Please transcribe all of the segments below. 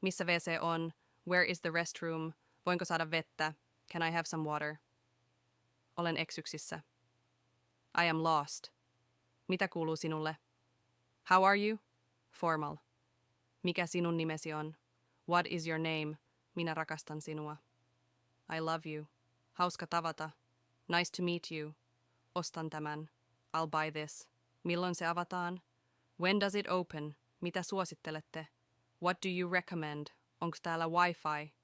Missä WC on? Where is the restroom? Voinko saada vettä? Can I have some water? Olen eksyksissä. I am lost. Mitä kuuluu sinulle? How are you? Formal. Mikä sinun nimesi on? What is your name? Minä rakastan sinua. I love you. Hauska tavata. Nice to meet you. Ostan tämän. I'll buy this. Milloin se avataan? When does it open? Mitä suosittelette? What do you recommend? Onks täällä Wi-Fi?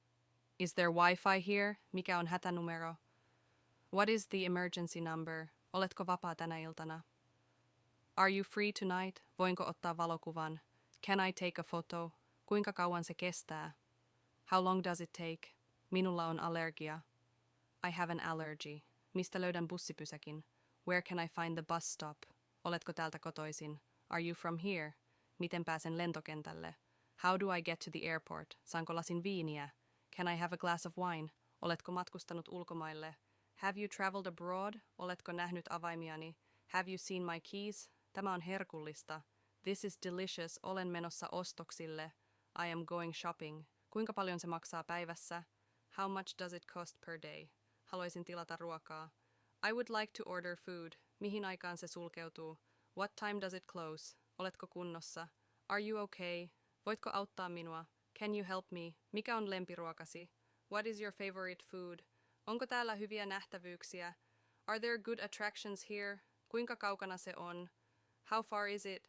Is there Wi-Fi here? Mikä on hätänumero? What is the emergency number? Oletko vapaa tänä iltana? Are you free tonight? Voinko ottaa valokuvan? Can I take a photo? Kuinka kauan se kestää? How long does it take? Minulla on allergia. I have an allergy. Mistä löydän bussipysäkin? Where can I find the bus stop? Oletko täältä kotoisin? Are you from here? Miten pääsen lentokentälle? How do I get to the airport? Saanko lasin viiniä? Can I have a glass of wine? Oletko matkustanut ulkomaille? Have you traveled abroad? Oletko nähnyt avaimiani? Have you seen my keys? Tämä on herkullista. This is delicious. Olen menossa ostoksille. I am going shopping. Kuinka paljon se maksaa päivässä? How much does it cost per day? Haluaisin tilata ruokaa. I would like to order food. Mihin aikaan se sulkeutuu? What time does it close? Oletko kunnossa? Are you okay? Voitko auttaa minua? Can you help me? Mikä on lempiruokasi? What is your favorite food? Onko täällä hyviä nähtävyyksiä? Are there good attractions here? Kuinka kaukana se on? How far is it?